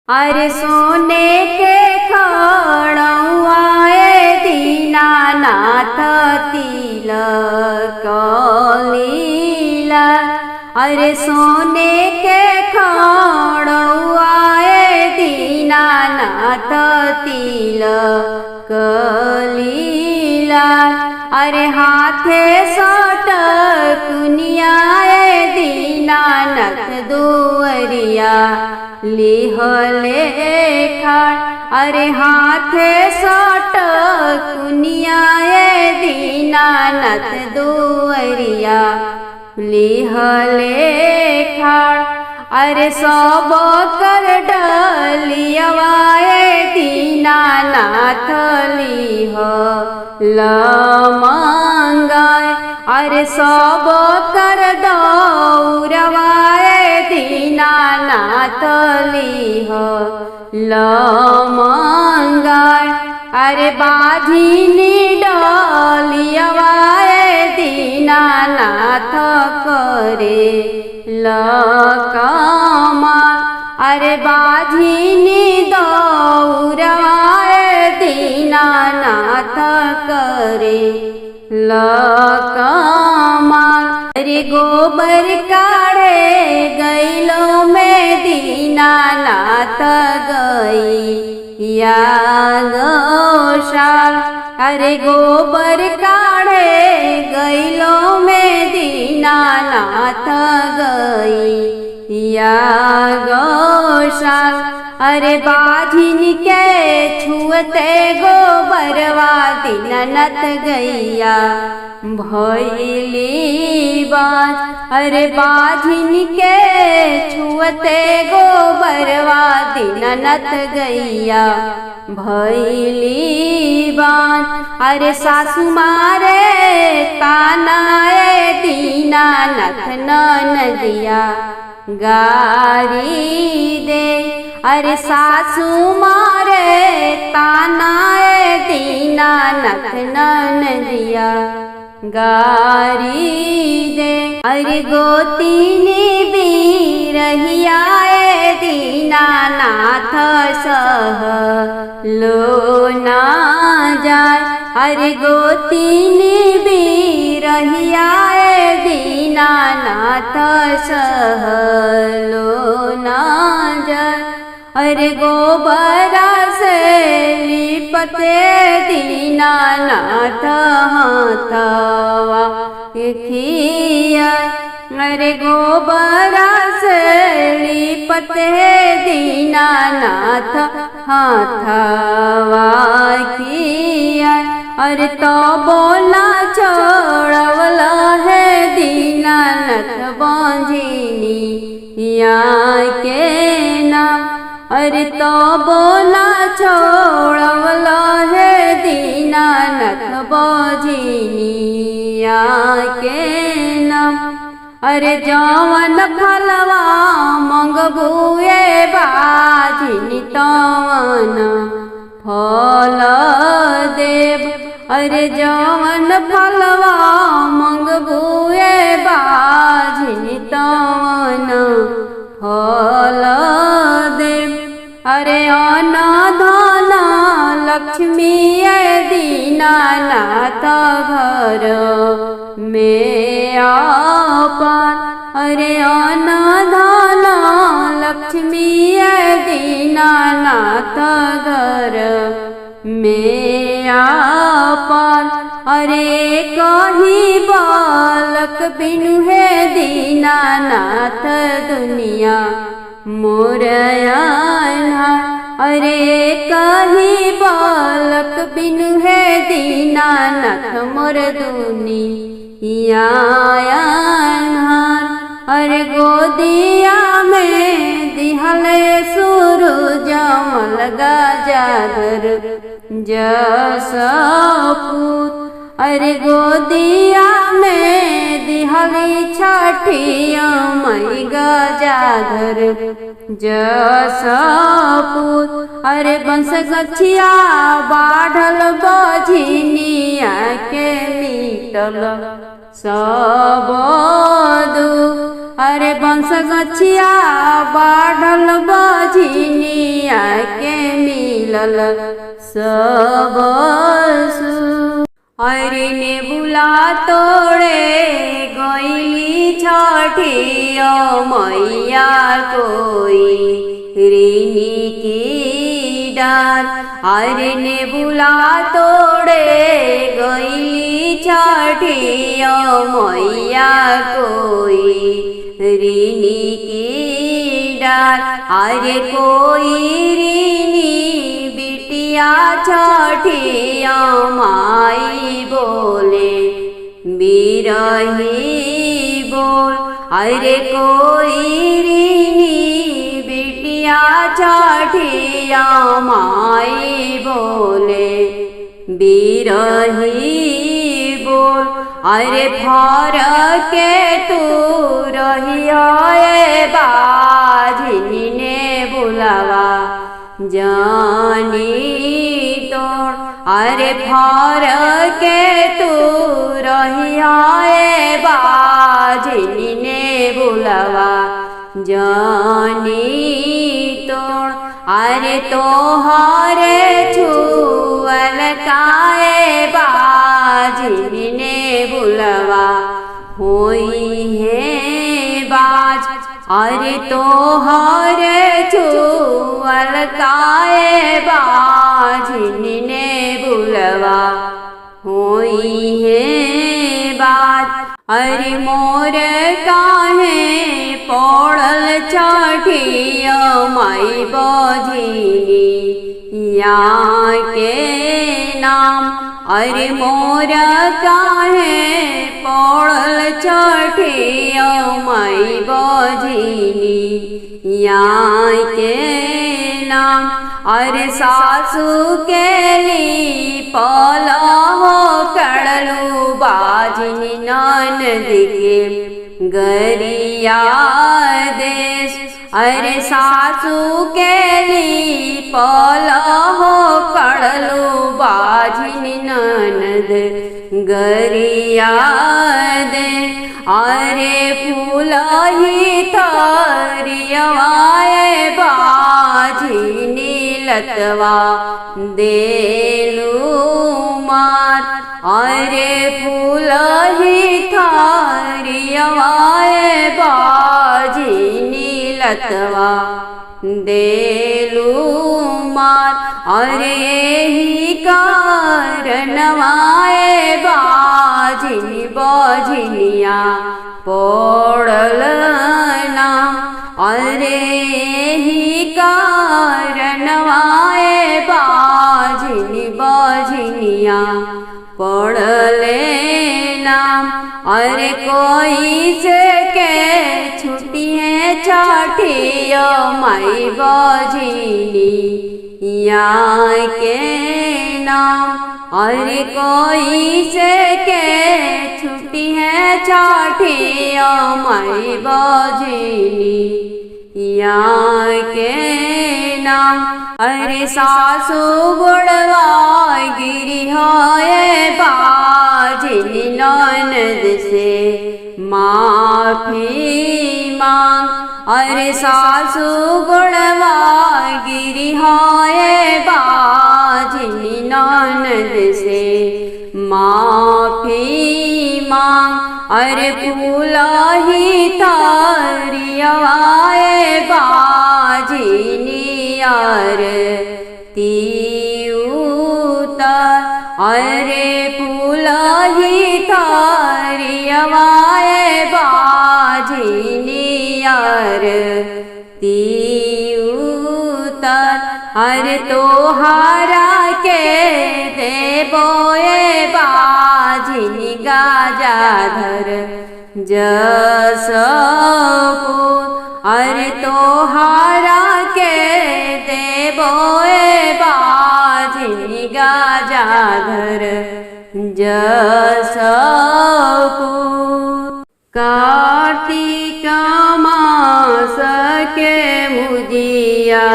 अरे सोने के खड़ुआए दीनानाथ तिलक लीला। अरे सोने के खड़ुआए दीनानाथ तिलक लीला। अरे हाथे सटकुनियाए दीनानाथ दुअरिया लिहले खाड़। अरे हाथे सटकुनियाए दीनानाथ दुअरिया लिहले खाड़। अरे सब कर डलियवाए दीनानाथ लिहल मंगाए। अरे सब कर दौरवाए दीनानाथ लिहल मंगाए। अरे बाधिनी डलियवाए दीनानाथ करे लकमाल। अरे बाधिनी दौरवाए दीनानाथ करे लकमाल। अरे गोबर काढ़े गैलो में दीनानाथ गई या गौशाल। अरे गोबर काढ़े गैलो में दीनानाथ गई या गौशाल। अरे बाझिन के छुअते गोबरवा दीनानाथ गैया भैली बाज। अरे बाझिन के छुअते गोबरवा दीनानाथ गैया भैली बाज। अरे सासु मारे तानाए दीनानाथ ननदिया गारी दे। अरे सासु मारे तानाए दीनानाथ ननदिया गारी दे। अरे गोतीनी बिरहियाए दीनानाथ सहलो ना जाय। अरे गोतीनी बिरहियाए दीनानाथ सहलो ना जाय। अरे गोबरा से लिपते दीनानाथ हाथवा खिया। अरे गोबरा से लिपते दीनानाथ हाथवा खिया। अरे तो बोला छोड़वला है दीनानाथ बांझिनी या के नाम। अरे तो बोला छोड़वला है दीनानाथ बांझिनिया के नाम। अरे जवन फलवा मंगबुए बाझिनी तवन फल देव। अरे जवन फलवा मंगबुए बाझिनी तवन फल देव। अरे अन्न धन लक्ष्मी दीनानाथ घर में आपन। अरे अन्न धन लक्ष्मी दीनानाथ घर में आपन। अरे कहीं बालक बिनु है दीनानाथ दुनिया मोरयाना। अरे कहीं बालक बिनु है दीनानाथ मोर दुनिया अन्हार। अरे गोदिया में दिहले सूरज मल गजाधर जसपूत। अरे गोदिया में दिहली छठिया मई गजाधर जसपूत। अरे बंस गछिया बाढ़ल बझिनिया के मीटल सब दुख। अरे बंस गछिया बाढ़ल बझिनिया मिलल सब सुख। अरे नेबुला तोड़े गईली छठिया मैया कोई ऋणी की डार। अरे नेबुला तोड़े गईली छठिया मैया कोई ऋणी की डार। अरे कोई ऋणी बिटिया छठिया माई बोले बिरही बोल। अरे कोई ऋणी बिटिया छठिया माई बोले बिरही बोल। अरे फर के तू रहिया बाझिनी ने बुलावा जानी तोड़। अरे फर के तू रहिया बाझिनी ने बुलावा जानी तोड़। अरे तोहरे छुअल काए बाझिनी ने बुलावा होई है बाज। अरे तोहरे छुअल काए बाझिनी ने बुलावा होई है बाज। अरे मोर काहे पड़ल छठिया माई बाझिनी या के नाम। अरे मोर काहे पड़ल छठिया माई बाझिनी या के नाम। अरे सासू के ली पला हो कड़लू बाझिनी ननद के गरिया देश। अरे सासू के ली पला हो कड़लू बाझिनी ननद गरिया दे। अरे फूल ही थरियवाए बाझिनी लतवा देलू मार। अरे फूल ही थरियवाए बाझिनी लतवा देलू मार। अरे ही कारणवाए बाझिनी बाझिनिया पड़ल नाम। अरे ही कारणवाए बाझिनी बाझिनिया पड़ले नाम। अरे कोई से के छुट्टी है छठिया माई बाझिनी या के नाम। अरे कोई से के छुट्टी है छठिया माई बाझिनी या के नाम। अरे सासू गुड़वा गिरी है बाझिनी ननद से माफी मांग। अरे सासू गुड़वा गिरी है बाझिनी ननद से माफी मांग। अरे फूला ही तारियाए बाझिनी आरती उतार। अरे फूला ही तारियाए बाझिनी आरती उतार। अरे तोहारा के देबोए बाझिनी गाजाधर जसपुर। अरे तोहारा के देबोए बाझिनी गाजाधर जसपुर। कार्तिक मास के मुजिया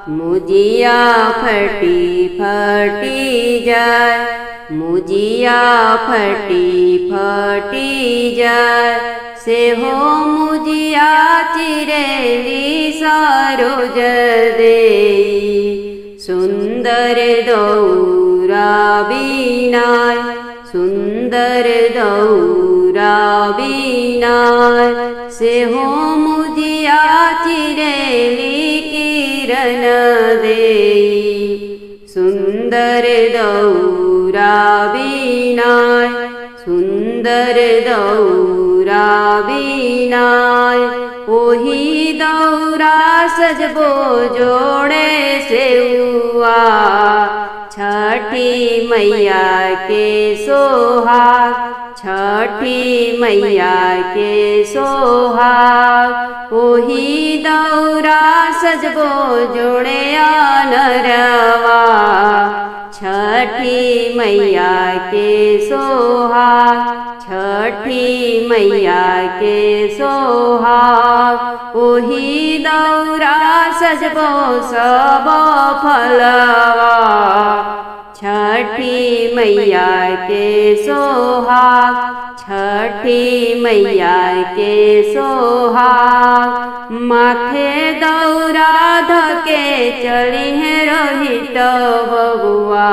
मुजिया फटी फटी जाए। मुजिया फटी फटी जाए से हो मुजिया चिरेली सरोज देई सुंदर दौरा बीनाय सुंदर दौरा बीनाय से हो मुजिया चिरेली किरण देई सुंदर दौरा बीनाय सुंदर दौरा बीनाय ओही दौरा सजबो जोड़े से हुआ छठी मैया के सोहाग छठी मैया के सोहाग ओही दौरा सजबो जोड़े नरवा छठी मैया के सोहाग छठी मैया के सोहाग ओही दौरा सजबो सब फलवा छठी मैया के सोहाग छठी मैया के सोहाग माथे दौरा धके चली है रोहित बबुआ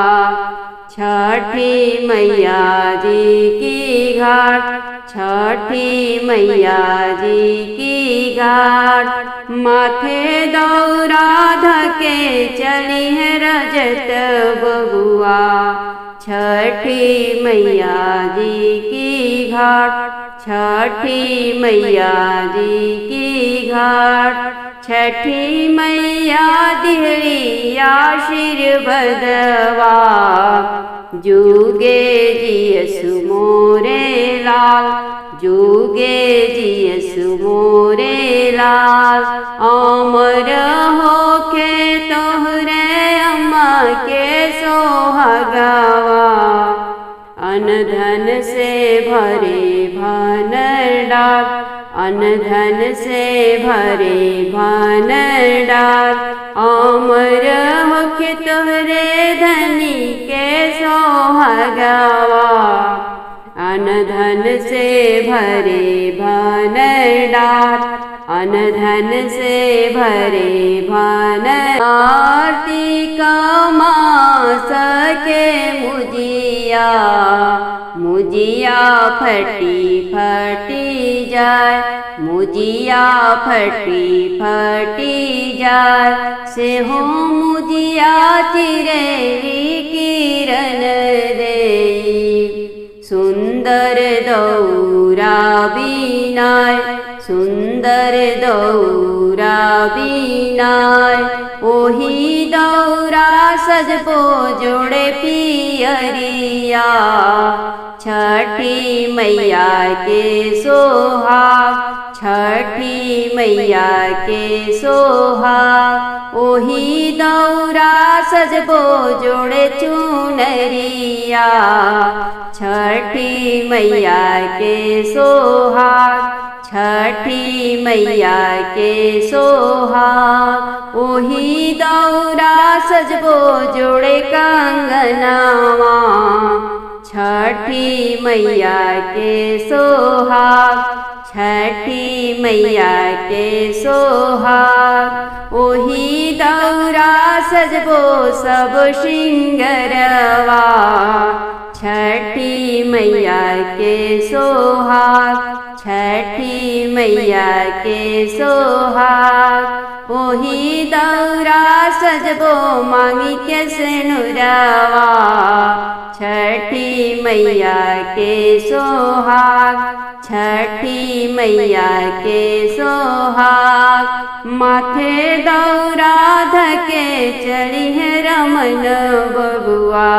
छठी मैया जी की घाट छठी मैया जी की घाट माथे दौरा धके चली है रजत बबुआ छठी मैया जी की घाट छठी मैया जी की घाट छठी मैया दिहली आशीर्वदवा जुगे जियसु मोरे लाल जुगे जियसु मोरे लाल अमर होके तोहरे अम्मा के सोहागवा अनधन से भरे भंडार अनधन से भरे भंडार अमर होके तोहरे धनी के सोहागवा अनधन से भरे भंडार अनधन से भरे भंडार आरती का मास के मुजिया मुजिया फटी फटी जाए मुजिया फटी फटी जाए से हो मुजिया चिरेली किरण देई सुंदर दौरा बीनाय सुंदर दौरा बीनाय ओही दौरा सजबो जोड़े पियरिया छठी मैया के सोहाग छठी मैया के सोहाग ओही दौरा सजबो जोड़े चुनरिया छठी मैया के सोहाग छठी मैया के सोहाग ओही दौरा सजबो जोड़े कंगनवा छठी मैया के सोहाग छठी मैया के सोहाग ओही दौरा सजबो सब श्रृंगरवा छठी मैया के सोहाग छठी मैया के सोहाग ओही दौरा सजबो मांगी के सेनुरवा छठी मैया के सोहाग छठी मैया के सोहाग माथे दौरा धके चली है रमन बबुआ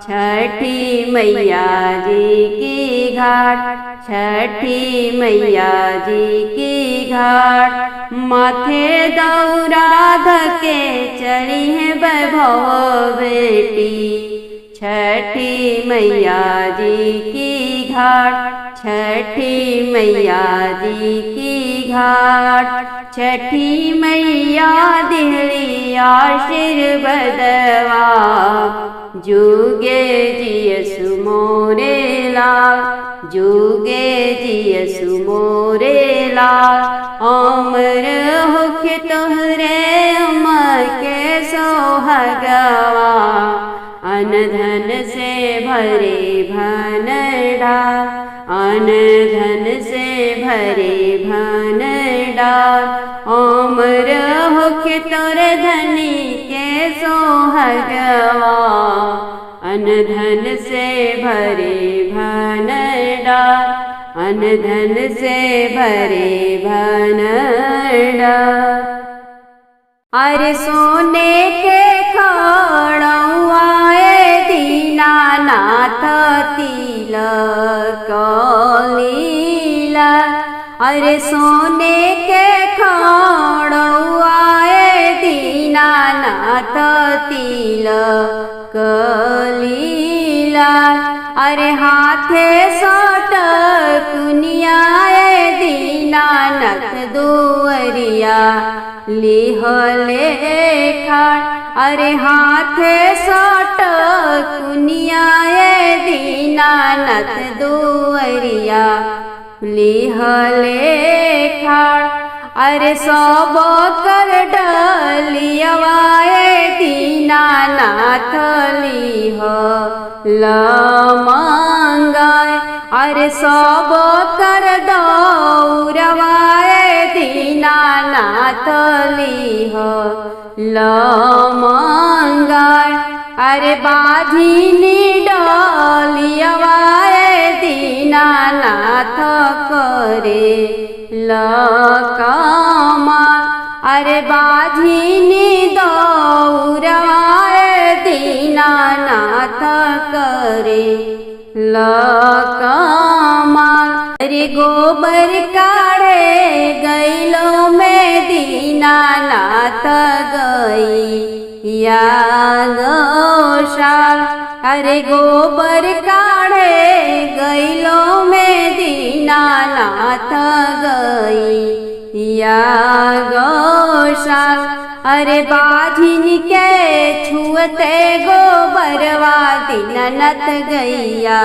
छठी मैया जी की घाट छठी मैया जी की घाट माथे दौरा धके चली है वैभव बेटी छठी मैया जी की घाट छठी मैया जी की घाट छठी मैया दिहली आशीर्वदवा जुगे जियसु मोरे लाल जुगे जियसु मोरे लाल अमर होके तोहरे अमर के सोहा भगवान। अन धन से भरे भंडार, अन धन से भरे भंडार। अमर होके तोर धनी के सोहागवान। अन धन से भरे भंडार, अन धन से भरे भंडार। अरे सोने के खड़ुआए दीनानाथ तिलक लीला। अरे सोने के खड़ुआए दीनानाथ तिलक लीला। अरे हाथे सटकुनियाए दीनानाथ दुअरिया लिहले खाड़। अरे हाथे सटकुनियाए दीनानाथ दुअरिया लिहले खाड़। अरे सब कर डलियवाए दीनानाथ लिह लमंगाए। अरे सब कर दौरवाए दीनानाथ लिह लमंगाए। अरे बाझिनी डलियवाए दीनानाथ करे लकमाल। अरे बाझिनी दौरवाए दीनानाथ करे लकमाल। अरे गोबर काढ़े गैलो में दीनानाथ गई या गौशाल। अरे गोबर काढ़े गैलो में दीनानाथ गई या गौशाल। अरे बाझिन के छुअते गोबरवा दीनानाथ गैया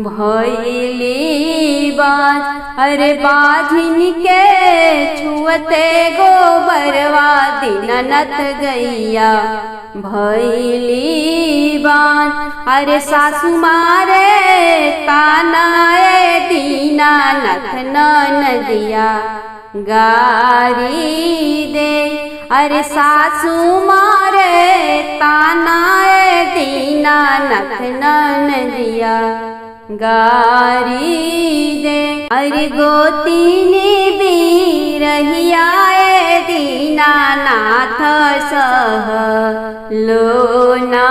भैली बाज। अरे बाझिन के छुअते गोबरवा दीनानाथ गैया भैली बाज। अरे सासु मारे तानाए दीनानाथ ननदिया गारी दे। अरे सासु मारे तानाए दीनानाथ ननदिया गारी दे। अरे गोतीनी बिरहियाए दीनानाथ सह लो ना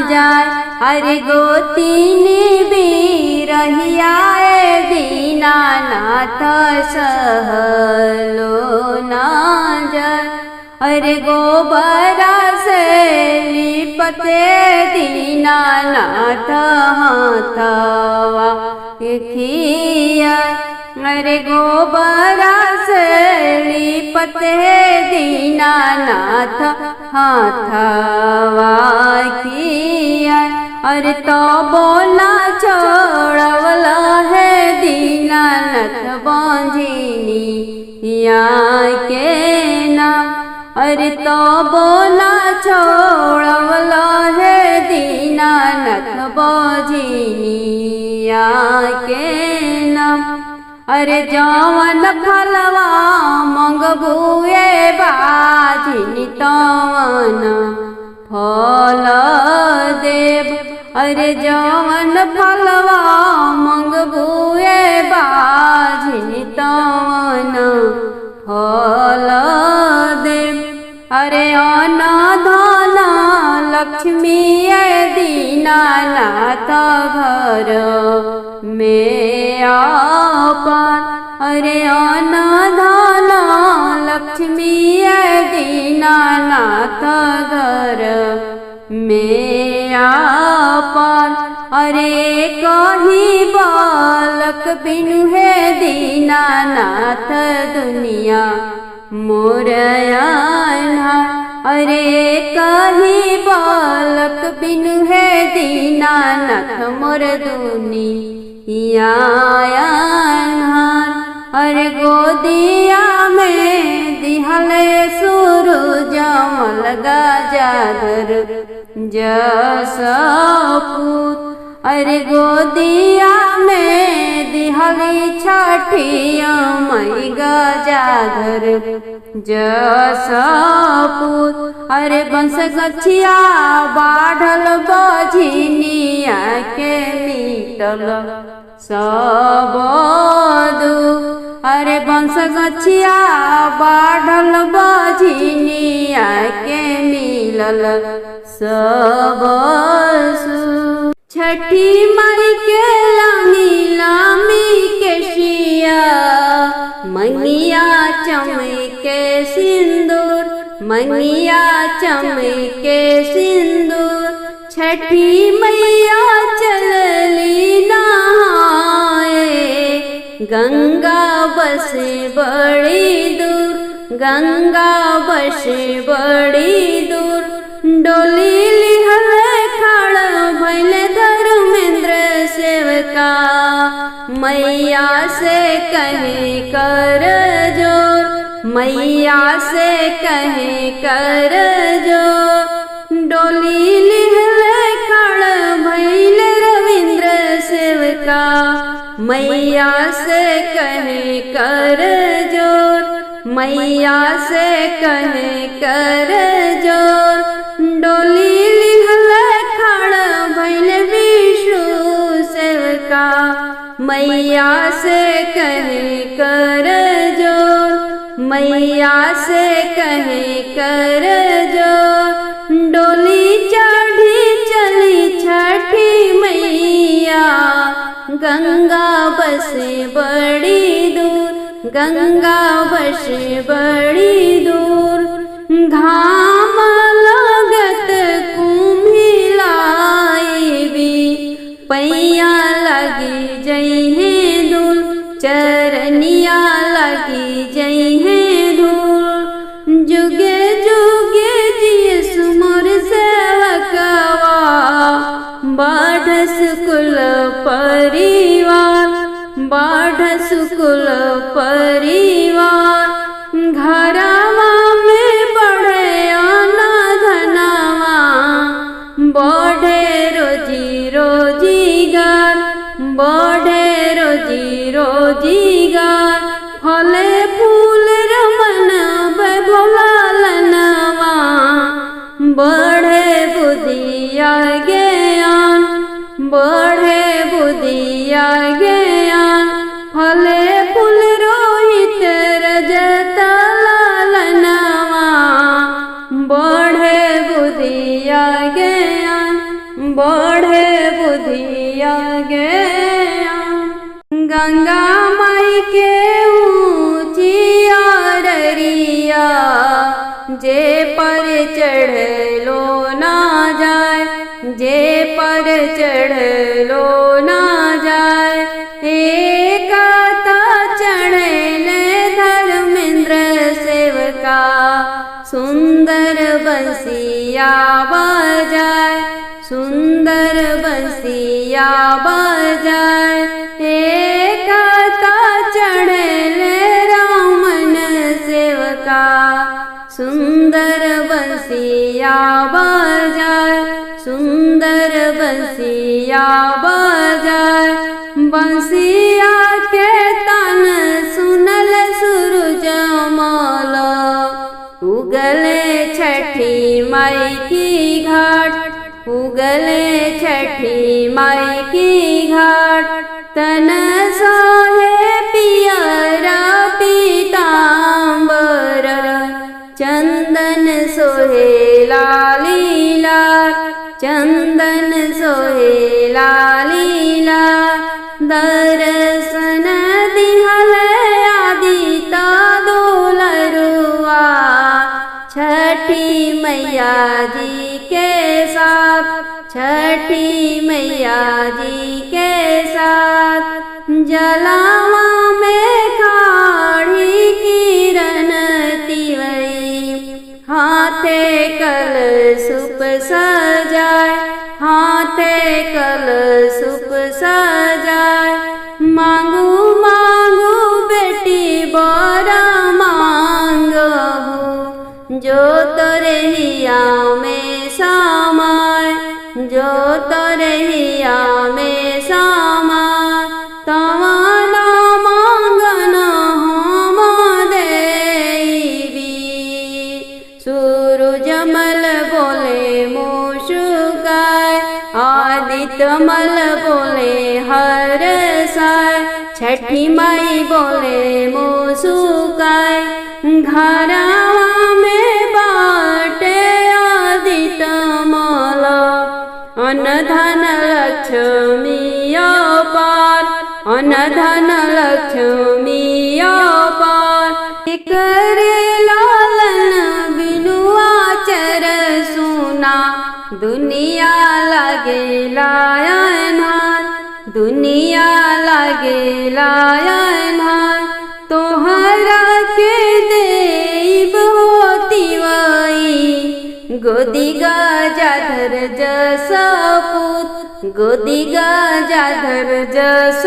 जाय। अरे गोतीनी बिरहियाए दीनानाथ सह लो ना जाय। अरे गोबरा से लिपते दीनानाथ हाथवा खिया। अरे गोबरा से लिपते दीनानाथ हाथवा खिया। अरे तो बोला छोड़वला है दीनानाथ बांझिनी या के नाम। अरे तो बोला छोड़वला है दीनानाथ बांझिनी या के नाम। अरे जवन फलवा मंगबुए बाझिनी तवन फल देव। अरे जवन फलवा मंगबुए बाझिनी तवन फल देव। अरे अन्न धन लक्ष्मी दीनानाथ घर में आपन। अरे अन्न धन लक्ष्मी दीनानाथ घर में आपन। अरे कही बालक बिनु है दीनानाथ दुनिया मोरयाना। अरे कही बालक बिनु है दीनानाथ मोर दुनिया। अरे गोदिया में दिहले सूरज मलगा जाधर जस पूत। अरे गोदिया में दिहली छठिया मई गजाधर जस पूत। अरे बंस गछिया बाढ़ल बझिनिया के मीटल सब दुख। अरे बंस गछिया बाढ़ल बझिनिया के मिलल सब सुख। छठी मई के लामी लामी के शिया मनिया चमके सिंदूर, मनिया चमके सिंदूर। छठी मैया चलली नहाए गंगा बसे बड़ी दूर, गंगा बसे बड़ी दूर। डोली लिहल खड़ भइले धर्मेंद्र सेवका मैया से कहे कर जोर, मैया से कहे कर जोर। डोली लिहल खड़ भइले रविंद्र सेवका मैया से कहे कर जोर, मैया से कहे कर जोर। डोली लिहल खड़ भइले विष्णु सेवका मैया से कहे कर जोर, मैया से कहे कर जोर। डोली चढ़ी चली छठी मैया गंगा बसे बड़ी दूर, गंगा बसे बड़ी दूर। घाम लगत कुम्हिलाई भी पैया लगी जइहे धूल, चरनिया लगी जइहे धूल। जुगे जुगे जिय सुमर सेवकवा बाढ़स कुल परिवार, बाढ़स कुल परिवार। घरवा में बढ़े अनधनवा बढ़े रोजी रोजीगार, बढ़े रोजी रोजीगार। फले फूल रमन भोलालनवा बढ़े बुद्धिया ज्ञान, बढ़े बुद्धिया ज्ञान। फले फूल रोहित रजत लालनवा बढ़े बुद्धिया ज्ञान, बढ़े बुद्धिया ज्ञान। गंगा माई के ऊँची अररिया जे पर चढ़लो ना जाए, जे पर चढ़लो ना जाए। एकाता चढ़ले धर्मेंद्र सेवका सुंदर बंसिया बजाए, सुंदर बंसिया बजाए। एकाता चढ़ले रामन सेवका सुंदर बंसिया बजाए, सुंदर बंसिया बजाए। बंसिया के तन सुनल सूरज मल उगले छठी माई की घाट, उगले छठी माई की घाट। तन सोहे पियरा पीतांबर चंदन सोहे लाली लाल, चंदन सोहे लाली लाल। दर्शन दिहल आदिता दुलरुआ छठी मैया जी के साथ, छठी मैया जी के साथ। जलावा में खाड़ी किरण तिवई हाथे कल सुप सजाए, हाथे कल सुप सजाए। मांगू मांगू बेटी बड़ा मांग सूरजमल बोले मुस्काय, आदित्यमल बोले हर्षाय, छठी माई बोले मुस्काय। घरवा में बाटे आदित्यमल, अन्न धन लक्ष्मी अपार, अन्न धन लक्ष्मी अपार। करे लालन बिनु आचर सुना, दुनिया लागे लायनार, दुनिया लागे लायनार। तोहरा के देव होती वही, गोदी गजाधर जस पूत, गोदी गजाधर जस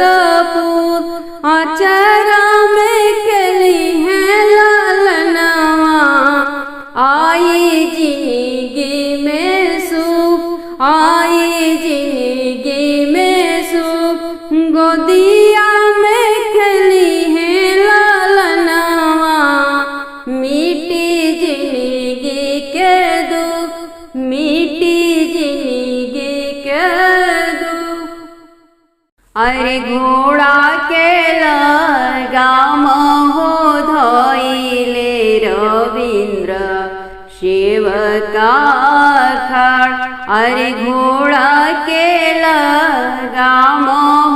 पूत। आचरा में कली है लालनवा, आई जिंदगी में सुख, आई जिंदगी में सुख। गोदिया में खली है लालनवा, मिट्टी जिंदगी के दुख, मिट्टी जिंदगी के दुख। अरे घोड़ा के लगाम हो धोइले रविंद्र सेवका खाड़। अरे घोड़ा के लगाम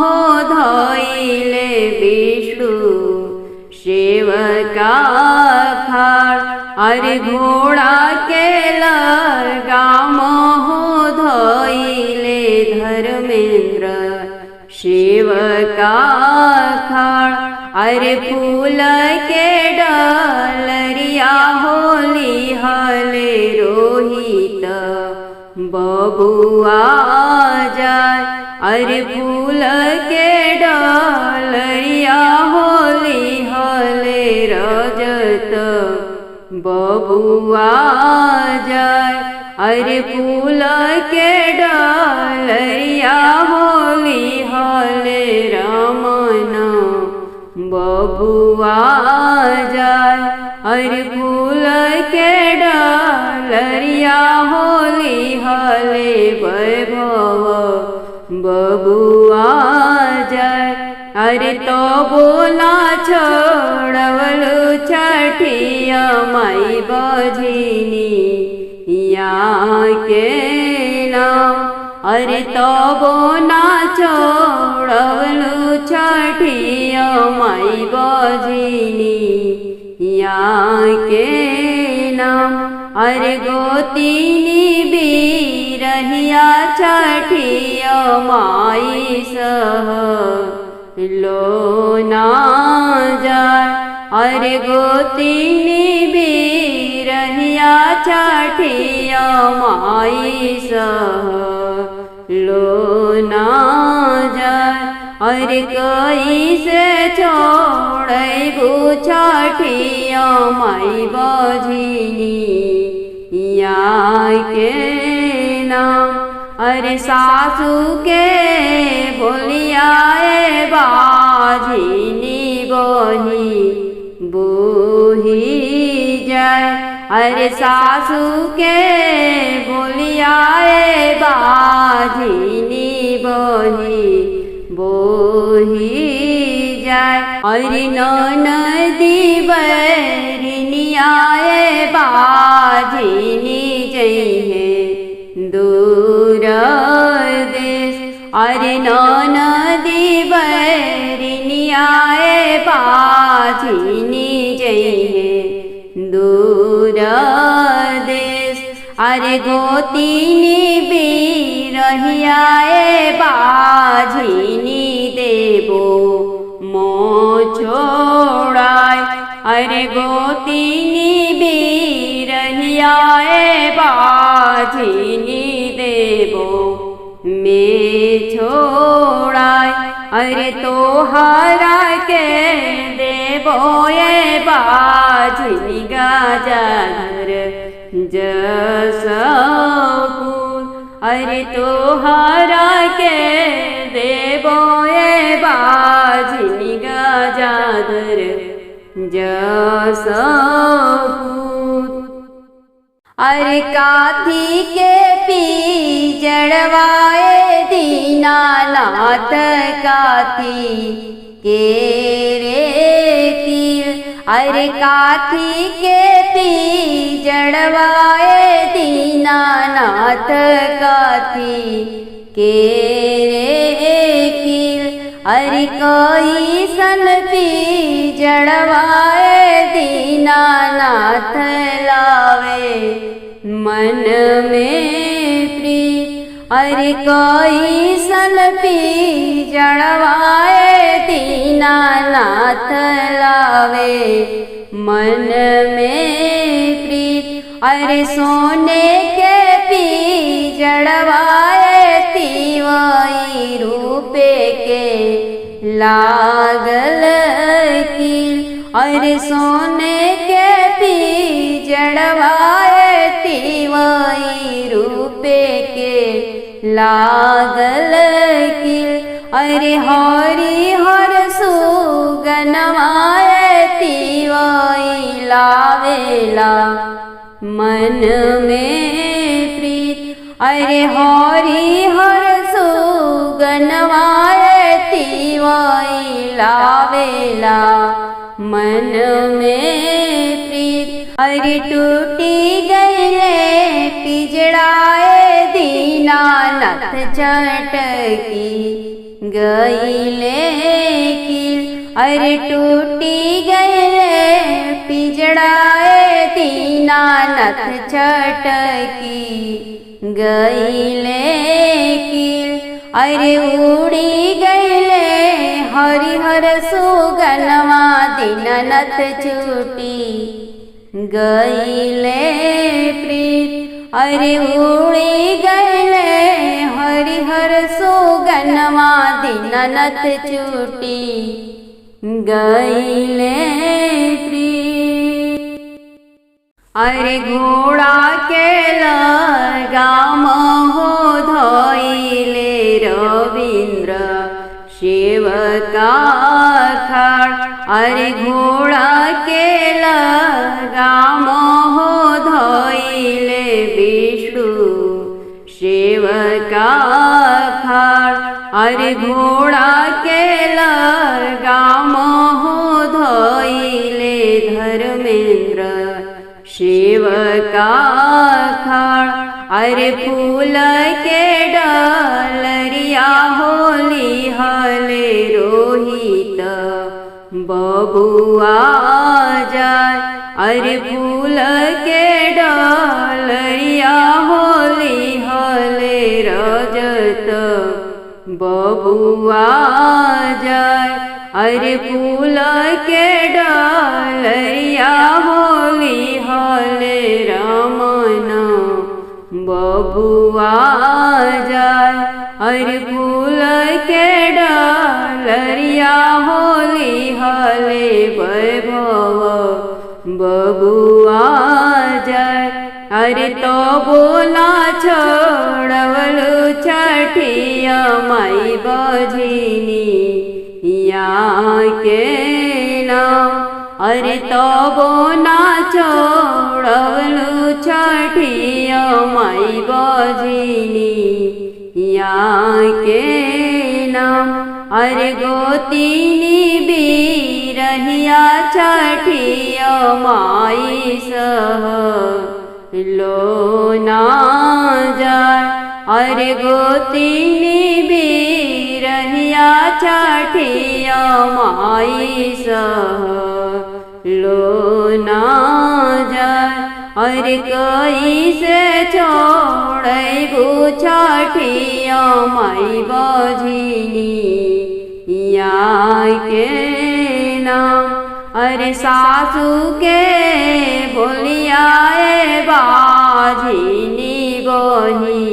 हो धोइले विष्णु सेवका खाड़। अरे घोड़ा के लगाम हो धोइले धर्मेंद्र सेवका खाड़। अरे फूल के डलरिया होली हले रोहित बबुआ जाय। अरे फूल के डलरिया होली हले रजत बबुआ जाय। अरे फूल के डलरिया होली हले रमन बबुआ जाय। अरे फूल के डलरिया होली हले वैभव बबुआ जाय। अरे तो बोला छोड़वलु छठिया माई बझिनी या के नाम। अरे तो बोना छोड़वलु छठिया माई बझिनी या के नाम। अरे गोतिनी बिरहिया छठिया माई सह लो ना जाय। अरे गोतिनी बिरहिया छठिया माई सह लो ना जाय। अरे कैसे छोड़बू छठिया माई बझिनी या के नाम। अरे सासू के बोलियाए बाझिनी बोही बोही जाय। अरे सासू के बोलियाए बाझिनी बोही बोही जाय। अरे ननदी बरनियाए बाझिनी जइहे दूर देश। अरे ननदी बरनियाए बाझिनी जइहे दूर देश। अरे गोतिनी बिरहियाए बाझिनी देबो मोह छोड़ाय। अरे गोतिनी बिरहियाए बाझिनी देबो में छोड़ाय। अरे तोहरा के देबो ये बाझिनी गजाधर जस पूत। अरे तोहरा के देबो ये बाझिनी गजाधर जस पूत। अरे काथी के पी जड़वाए दीनानाथ काथी के रे तीर। अरे काथी के पी जड़वाए दीनानाथ काथी के रे कीर। अरे कोई सन पी जड़वाए दीनानाथ लावे मन में प्रीत। अरे कोई सन पी जड़वाए दीनानाथ लावे मन में प्रीत। अरे सोने के पी जड़वाए तिवई रूपे के लागल कील। अरे सोने के पी जड़वाए तिवई रूपे के लागल कील। अरे हरि हर सुगनवाए तिवई लावेला मन में प्रीत। अरे हरि हर सुगनवाए तिवई लावेला मन में प्रीत। अरे टूटी गईले पिजड़ाए दीनानाथ चटकी गईले कील। अरे टूटी गईले पिजड़ाए दीनानाथ चटकी गईले कील। अरे उड़ी गईले हरिहर सुगनवा दीनानाथ छूटी गईले प्रीत। अरे उड़ी गईले हरिहर सुगनवा दीनानाथ छूटी गईले प्रीत। अरे घोड़ा के लगाम हो धोइले रविंद्र सेवका खाड़। अरे घोड़ा के लगाम हो धोइले विष्णु सेवका खाड़। अरे घोड़ा के लगाम हो धोइले धर्मेंद्र सेवका खाड़। अरे फूल के डलरिया होली हले रोहित बबुआ जाय। अरे फूल के डलरिया होली हले रजत बबुआ जाय। अरे फूल के डलरिया होली हले रमन बबुआ जाय। अरे फूल के डलरिया होली हले वैभव बबुआ जाय। अरे तो बोला छोड़वलु छठिया माई बझिनी या के नाम। अरे तो बोना छोड़वलु छठिया माई बझिनी या के नाम। अरे गोतिनी बीरहिया छठिया माई सह लो ना जाय। अरे गोतिनी बीरहिया छठिया माई सह लो ना जाय। अरे कैसे छोड़बू छठिया माई बझिनी या के नाम। अरे सासू के बोलियाए बाझिनी बोही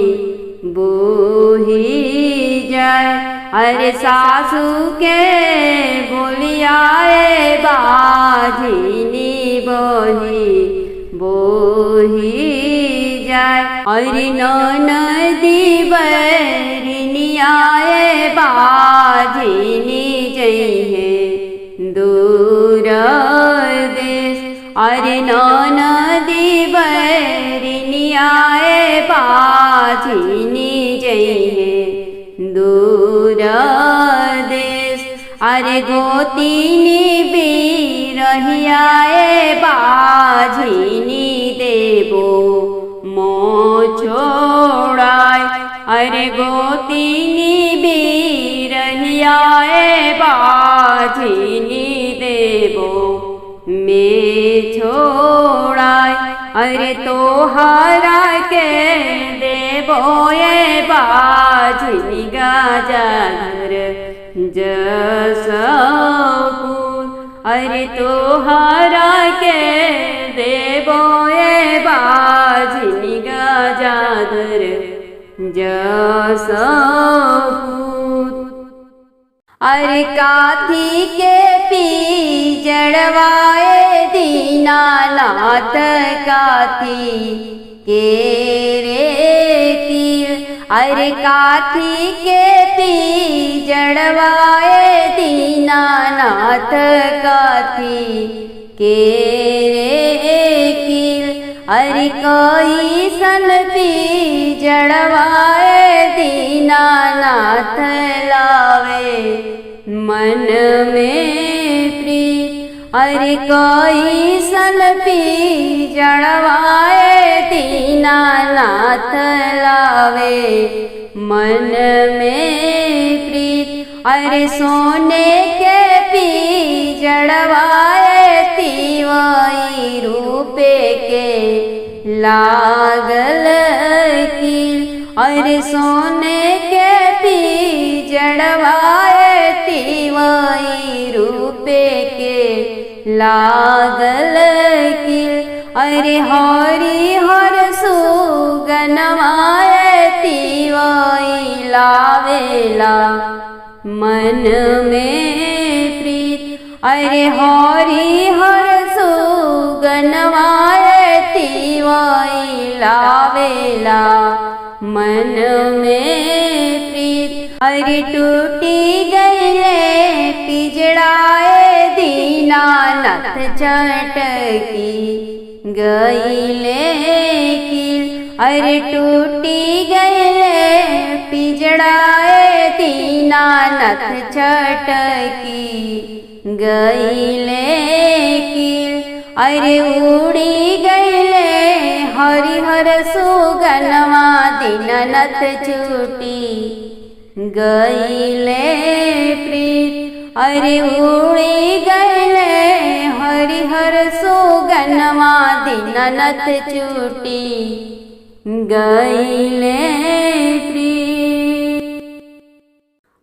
बोही जाय। अरे सासू के बोलियाए बाझिनी बोही बोही जाय। अरे ननदी बैरिनियाए बाझिनी जइहे दूर देश। अरे ननदी बैरिनियाए आए बाझिनी जइहे दूर देश। अरे गोतिनी बिरहियाए बाझिनी देबो मोह छोड़ाय। अरे गोतिनी बिरहियाए बाझिनी देबो में छोड़ाय। अरे तोहरा के देबो ये बाझिनी गाजर जसपुर। अरे तोहरा के देबो ये बाझिनी गाजर जसपुर। अरे काथी के पीजड़वाए दीनानाथ काथी के रे तीर। अरे काथी के पीजड़वाए दीनानाथ काथी के रे कीर। अरे कोई सन पीजड़वाए दीनानाथ लावे मन में प्रीत। अरे कोई सन पीजड़वाए दीनानाथ लावे मन में प्रीत। अरे सोने के पीजड़वाए तिवई रूपे के लागल कील। अरे सोने के पीजड़वाए तिवई रूपे के लागल कील। अरे हरि हर सुगनवाए तिवई लावेला मन में प्रीत। अरे हरि हर सुगनवाए तिवई लावेला मन में प्रीत। अरे टूटी गईले पिजड़ाए दीनानाथ चटकी गईले कील। अरे टूटी गईले पिजड़ाए दीनानाथ चटकी गईले कील। अरे उड़ी गईले हरिहर सुगनवा दीनानाथ छूटी गईले प्रीत। अरे उड़ी गईले हरिहर सुगनवा दीनानाथ छूटी गईले प्रीत।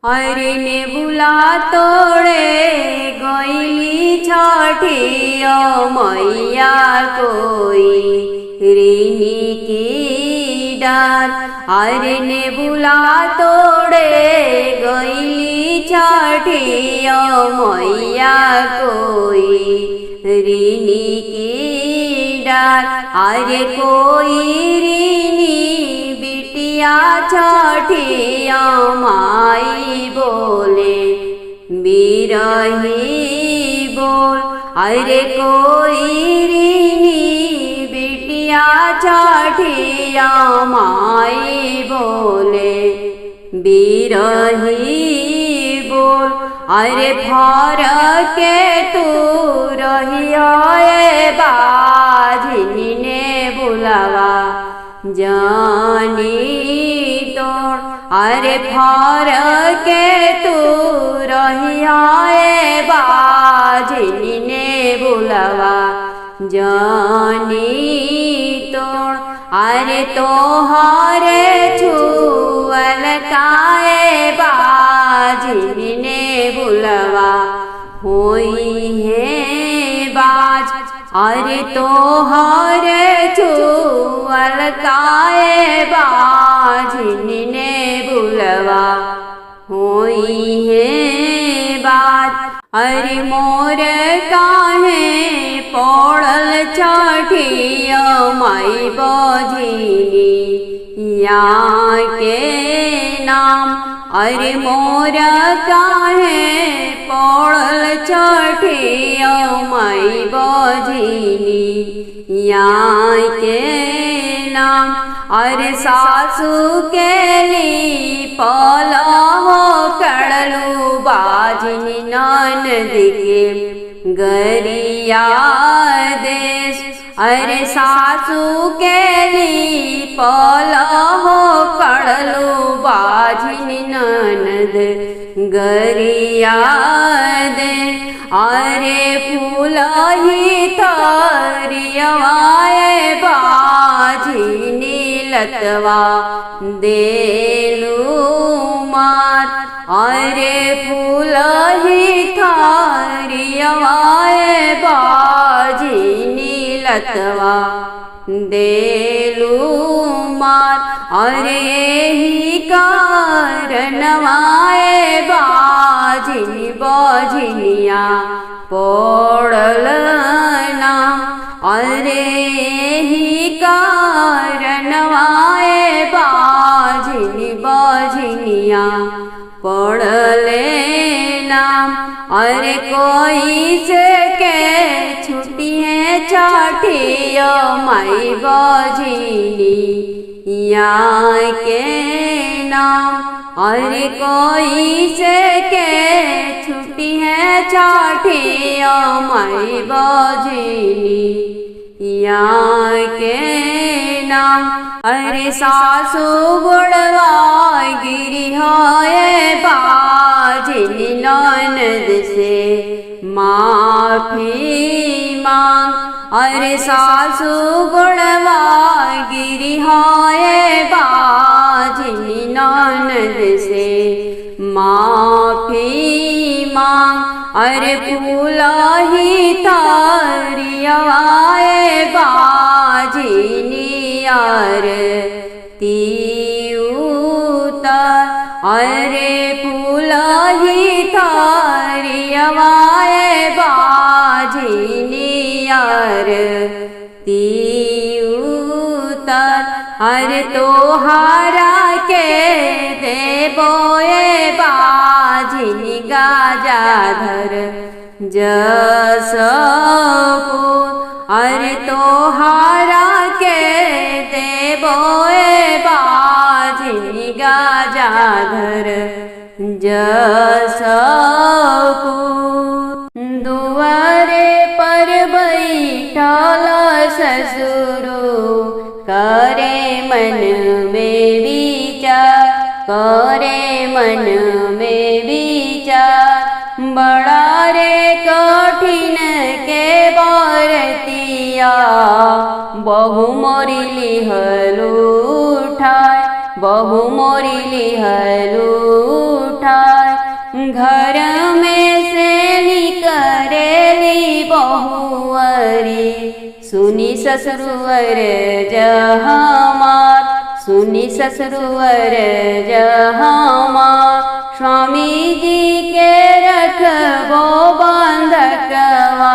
अरे नेबुला तोड़े गईली छठिया मैया कोई ऋणी की डार। अरे नेबुला तोड़े गईली छठिया मैया कोई ऋणी की डार। अरे कोई ऋणी बिटिया छठिया माई बोले बिरही बोल। अरे कोई ऋणी बिटिया छठिया माई बोले बिरही बोल। अरे भर के तू रहिए बाझिनी ने बुलावा जानी तोड़। अरे भर के तू रहिए बाझिनी ने बुलावा जानी तोड़। अरे तोहरे छुअल काए बाझिनी ने बुलावा होई है बाज। अरे तोहरे छुअल काए बाझिनी ने बुलावा होई है बाज। अरे मोर काहे पड़ल छठिया माई बझिनी या के नाम। अरे मोर काहे पड़ल छठिया माई बझिनी या के नाम अरे सासू के ली पलहो कड़लू बाजिनी ननद के गरिया देश अरे सासू के ली पलहो कड़लू बाजिनी ननद गरिया दे अरे फूल ही तरियवाए बाजिनी लतवा देलू मार अरे फूल ही थारियवाए बाजिनी लतवा देलू मार अरे ही कारणवाए बाजिनी बाजिनिया पड़ल नाम अरे ही कारणवाए बाजिनी बाजिनिया पड़ले नाम अरे कोई से के छुट्टी है छाठिया माई बाजिनी यहाँ के नाम अरे कोई से के छुट्टी है छाठिया माई बाजिनी यहाँ के नाम अरे सासू गुड़वा गिरी है बाजिनी ननद से माफी मांग अरे सासू गुड़वा गिरी है बाजिनी ननद से माफी मांग अरे फूला ही तारियाए बाजिनी यार उतर अरे फूला ही तारियाए बाजिनी यार उतर अरे तोहारा के देबोए बाजिनी गाजाधर जसपुर अरे तोहारा के देबोए बाजिनी गाजाधर जसपुर दुआरे पर बैठल ससुरो करे मन में विचार करे मन में विचार बड़ा रे कठिन के बरतिया बहु मोरी लिहलू उठाय बहु मोरी लिहलू उठाय घर में से निकरेली बहुअरी सुनी ससुरवर जहमार सुनी ससुरवर जहमार स्वामी जी के रखबो बंधकवा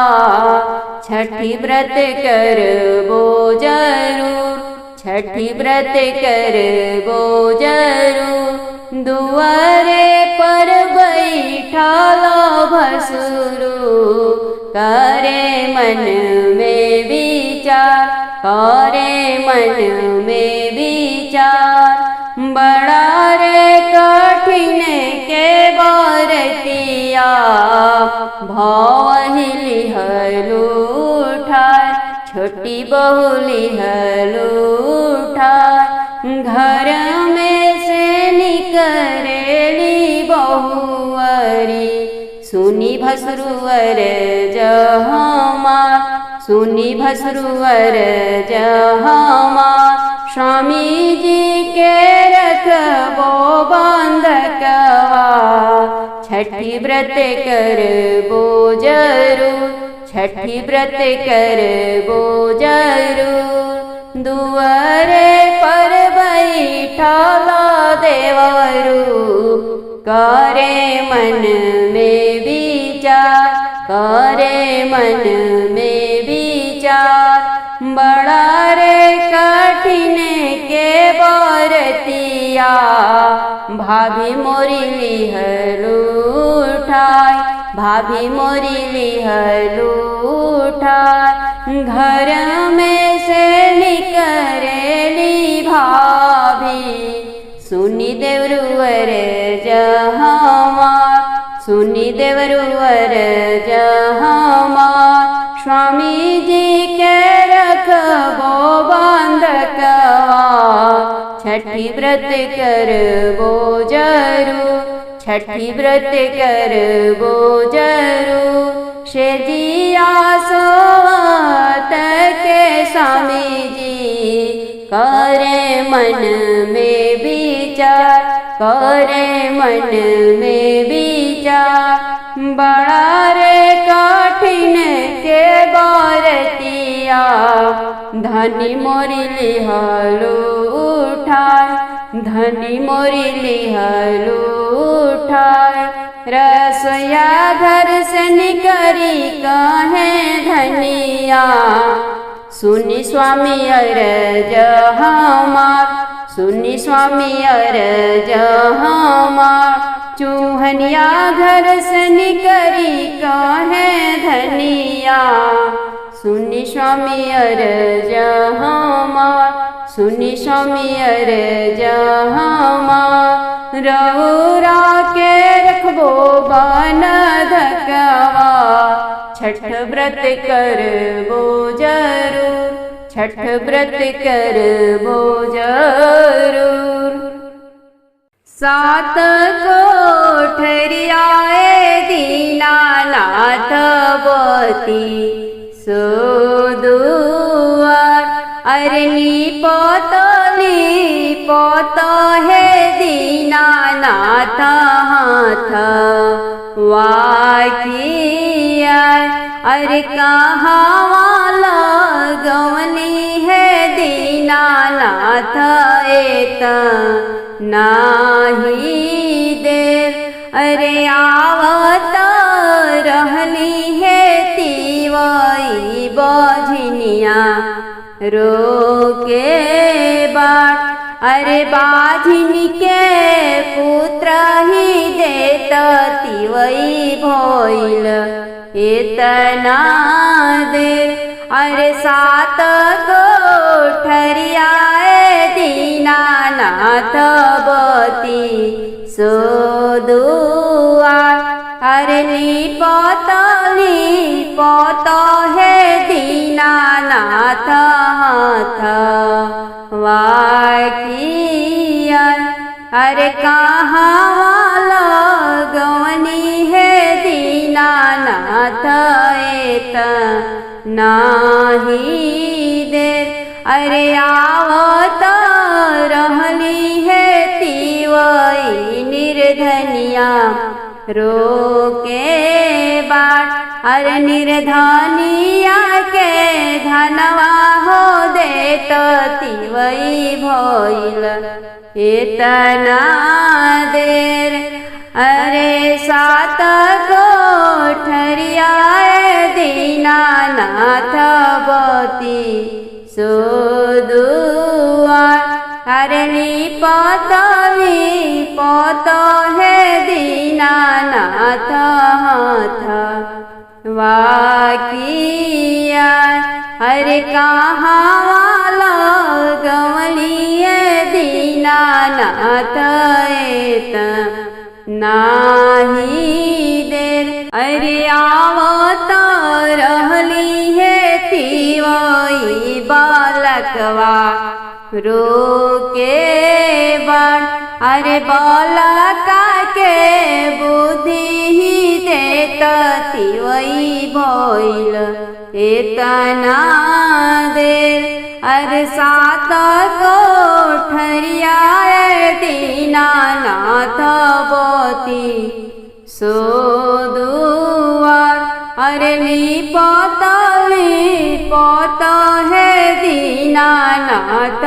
छठी व्रत करबो जरूर छठी व्रत करबो जरूर दुआरे पर बैठल भसुरु करे मन में विचार करे मन में विचार बड़ा रे कठिन के बरतिया भवहिली हलू उठाय छोटी बहुली हलू उठाय घर में से निकरेली बहुअरी सुनी भसुरुवर जहमार सुनी भसुरुवर जहमार स्वामी जी के रखबो बंधकवा छठी व्रत करबो जरूर छठी व्रत करबो जरूर दुआरे पर बैठल देवरू करे मन में विचार करे मन में विचार बड़ा रे कठिन के बरतिया भाभी मोरी लिहलू उठाय भाभी मोरी लिहलू उठाय। घर में से निकरेली भाभी, सुनी देवरुवर जहमार, सुनी देवरुवर जहमार। स्वामी जी के रखबो बंधकवा, छठी व्रत करबो जरूर, छठी व्रत करबो जरूर। शेजिया सोवत के स्वामी जी, करे मन में विचार, करे मन में विचार। बड़ा रे कठिन के बरतिया, धनी मोरी लिहलू उठाय, धनी मोरी लिहलू उठाय। रसोया घर से निकरी कहे धनिया, सुनी स्वामी अरज हमार, सुनी स्वामी अरज हमार। चूहनिया घर से निकरी कहे धनिया, सुनी स्वामी अरज हमार, सुनी स्वामी अरज हमार। रउरा के रखबो बंधकवा, छठ व्रत करबो जरूर, छठ व्रत करबो जरूर। सात कोठरियाए दीनानाथ बती सोदुआर। अरनी पोतली पोत है दीनानाथ हाथ वाकिया। अरे कहाँ लगवनी है दीनानाथ एत नाही देर। अरे आवत रहली है तिवई बझनिया रोके बाट। अरे बाझिन के पुत्र ही देत तिवई भइल इतना देर। अरे सात कोठरियाए दीनानाथ बती सोदुआर। अरे लिपत है दीनानाथ हाथ वाकिया। अरे कहाँ लगवनी है दीनानाथ एत नाही देर। अरे आवत रहली है तिवई निर्धनिया रोके बाट। अरे निर्धनिया के धनवा हो देत तिवई भइल इतना देर। अरे सात कोठरियाए दीनानाथ बती सोदुआर। अरे लिपत है दीनानाथ हाथ वाकिया। अरे कहाँ लगवली है दीनानाथ एत नाही देर। अरे आवत रहली है तिवई बालकवा रोके बाट। अरे बालका के बुद्धि ही देत तिवई भइल इतना देर। अरे सात कोठरियाए दीनानाथ बती सोदुआर। अरे लिपत है दीनानाथ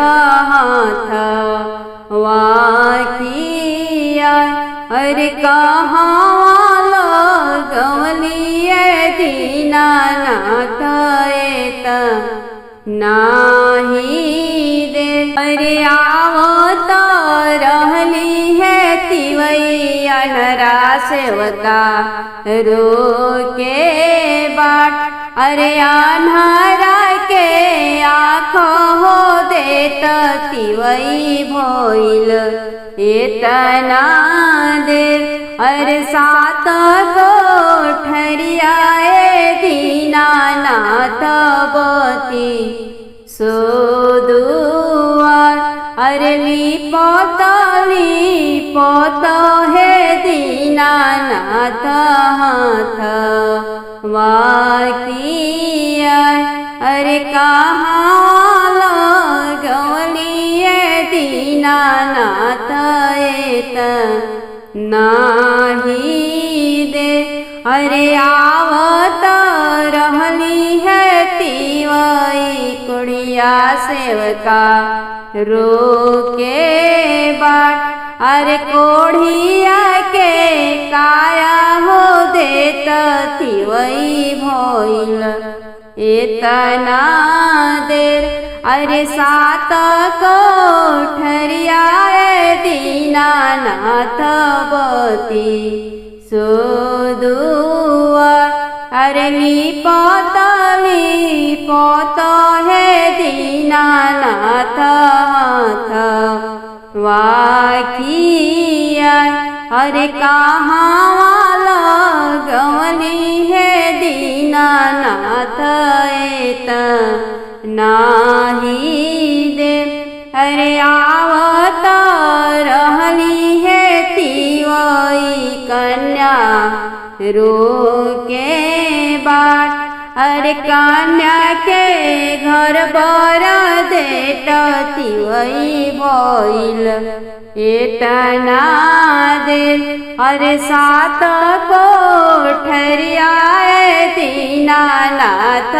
हाथ वाकिया। अरे कहाँ लगवली है दीनानाथ एत नाही देर। अरे आवत रहली है तिवई अनरा सेवका रोके बाट अरे अन्हारा के आँख हो देत तिवई भइल एतना देर अरे सात कोठरिया दीनानाथ बती सोदुआर अरे लिपत हे दीनानाथ हाथ वाकिया अरे कहाँ लगवली दीनानाथ एत नाही दे अरे आवत रहली है तिवई कुड़िया सेवका रोके बाट अरे कोढ़िया के काया हो देत तिवई भइल एतना देर अरे सात कोठरिया दीनानाथ बती सोदुआर अरे लिपत हे दीनानाथ हाथ वाकिया अरे कहाँ लगवली है दीनानाथ एत नाही दे अरे आवत रहली है तिवई कन्या रोके बाट अरे कन्या के घर बर देत तिवई भइल एतना देर अरे सात कोठरिया दीनानाथ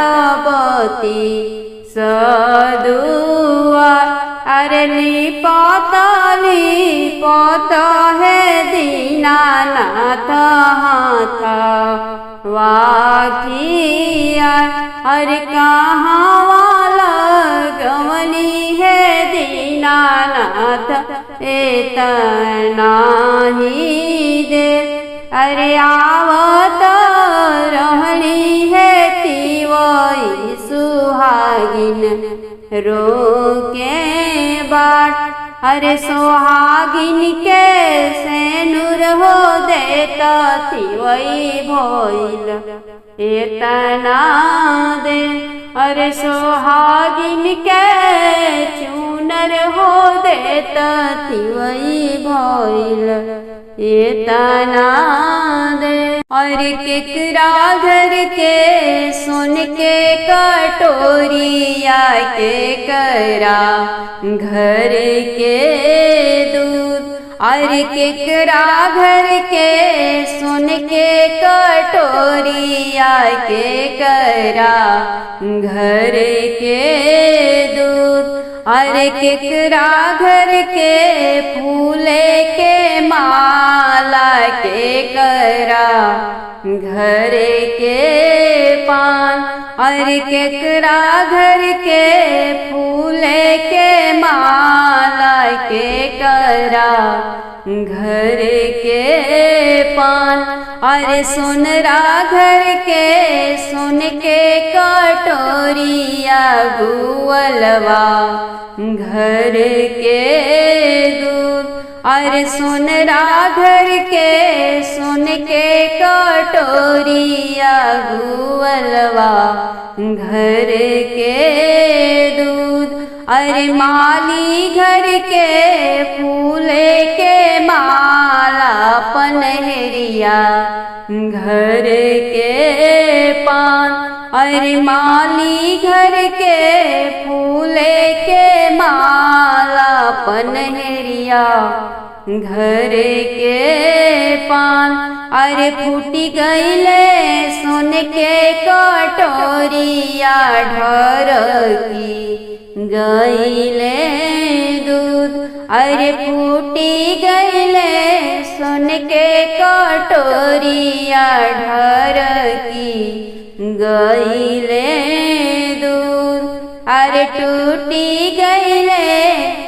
बती सदुआर अरे लिपत हे दीनानाथ हाथ वाकिया अरे कहाँ लगवली है दीनानाथ एत नाही दे अरे आवत रहली है तिवई सुहागिन रोके बाट अरे सोहागिन के सेनुर हो देत तिवई भइल एतना दे अरे सोहागिन के चूनर हो देत तिवई भइल एतना दे और केकरा घर के सोन के कटोरिया के करा घर के दूध और केकरा घर के सोन के कटोरिया के करा घर के दूध और केकरा घर के फूले के माला के करा घर के पान और केकरा घर के फूले के माला के करा घर के पान और सोनरा घर के सोन के कटोरिया गुवलवा घर के दूध और सोनरा घर के सोन के कटोरिया गुवलवा घर के दूध अरे माली घर के फूले के माला पनहरिया घर के पान अरे माली घर के फूले के माला पनहरिया घर के पान अरे फूटी गईले सोन के कटोरिया ढरकी गईले दूध अरे फूटी गईले सोन के कटोरिया ढरकी गईले दूध अरे टूटी गईले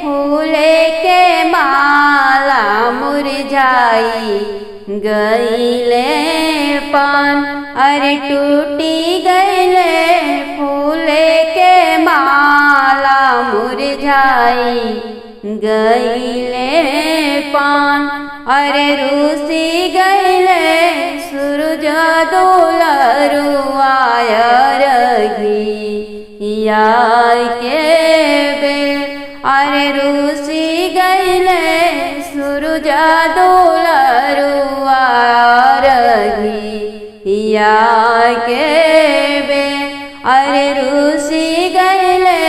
फूले के माला मुरझाई गईले पान, अरे टूटी गईले फूले के माला, मुरझाई गईले पान, अरे रूसी गईले सूरज दुलरुआ रघिया के बेर, अरे रूसी गईले सूरज दुलरुआ रघिया के बेर, अरे रूसी गईले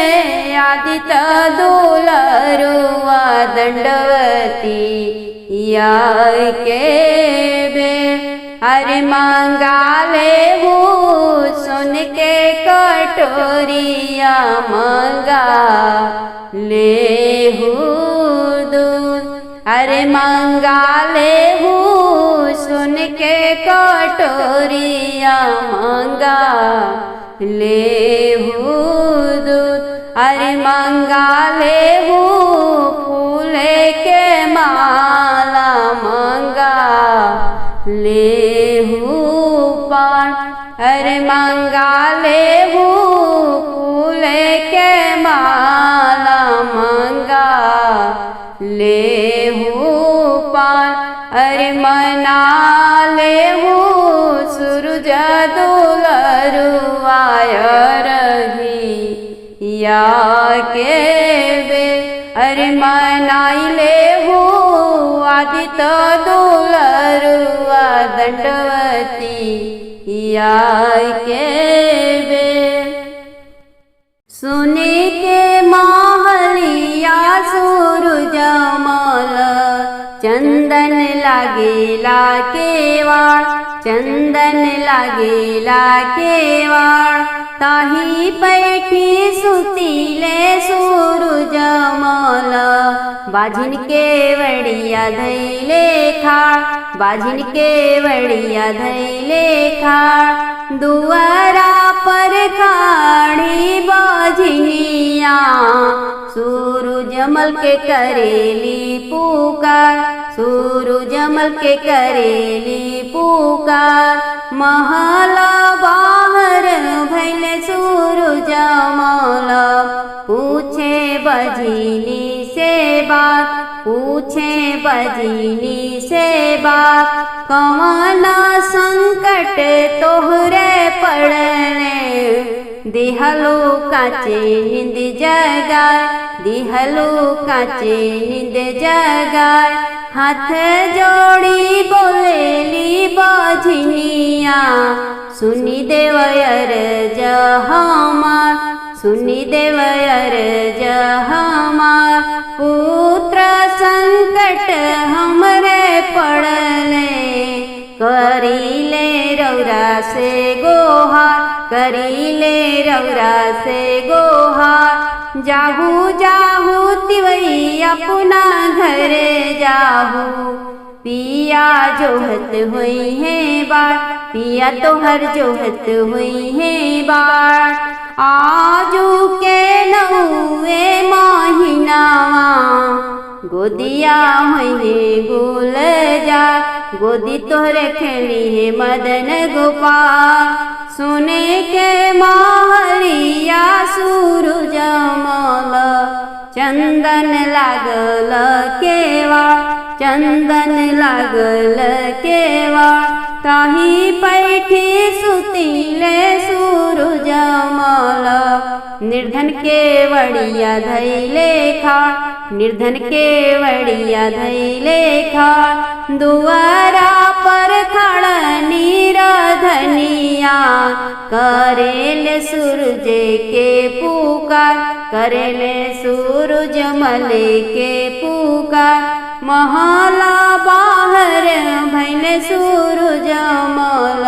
आदित्य दुलरुआ दंडवती या के बेर, अरे मंगाले वो सुन के कटोरिया, मंगा ले दूध, अरे मंगाले वो सुन के कटोरिया, मंगा ले दूध, अरे मंगाले वो फूले के माला, मंगा ले पान, अरे मंगाले वो फूले के माला, मंगा ले पान, अरे मना ले सूरज दुलरुआ रघिया के बेर, अरे मनाई ले आदित्य दुलरुआ दंडवती या के बेर। सोने के महलिया सूरजमल, चंदन लागेला केवाड़, चंदन लागेला केवाड़, ताही बैठी सुतीले सूरजमल, बाझिन के वड़िया धैले खाड़, बाझिन के वड़िया धैले खाड़, दुआरा पर खाड़ी बाझिनिया, सूरजमल के करेली पुकार, सूरजमल के करेली पुकार, महला बाहर भैले सूरजमल, पूछे बजिनी से बात, पूछे बजिनी से बात, कौन संकट तोहरे पड़ले, दिहलो काचे नींद जगाए, दिहलो काचे नींद जगाए, हाथ जोड़ी बोलेली बाझिनिया, सुनी देवयर जहमार, सुनी देवयर जहमार, पुत्र संकट हमरे पड़ले, करीले रौरा से गोहार, करीले रौरा से गोहार, जाहू जाहू तिवई अपना घरे जाहू, पिया जोहत हुई है बाट, पिया तोहर जोहत हुई है बाट, आजू के नौवे महीनावा, गोदिया हुई गुल जा, गोदी तोहरे खेली है मदन गोपाल, सोने के महलिया सूरजमल, चंदन लागल केवाड़, चंदन लागल केवाड़, ताही बैठी सुतीले सूरजमल, निर्धन के वड़िया धैले खाड़, निर्धन के वड़िया धैले खाड़, दुआरा पर खड़ा निरधनिया, करेले सूरज के पुकार, करेले सूरजमल के पुकार, महला बाहर भैले सूरजमल,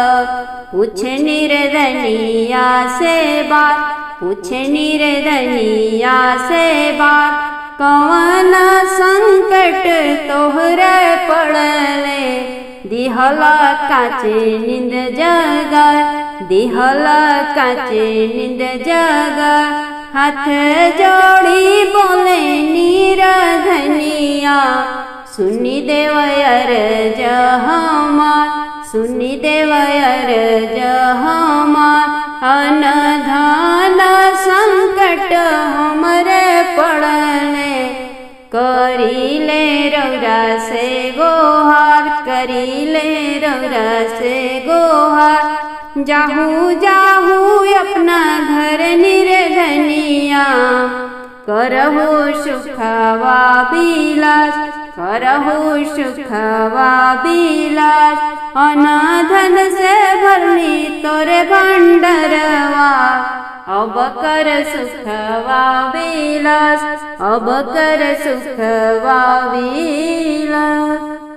पूछ निर्धनिया से बात, पूछ निर्धनिया से बात, कौन संकट तोहरे पड़ले, दिहला काचे नींद जगाए, दिहला काचे नींद जगाए, हाथ जोड़ी बोले निरधनिया, सुनी देवयर जहाँ सुनी देव अरज हमार, अन धन संकट हमरे पड़ले, करीले रौरा से गोहार, करीले रौरा से गोहार। जाहू जाहू अपना घर निर्धनिया, करहु सुखवा बिलास, करहु सुखवा बिलास। अनाधन से भरनी तोरे भंडरवा, अब कर सुखवा बिलास, अब कर सुखवा बिलास।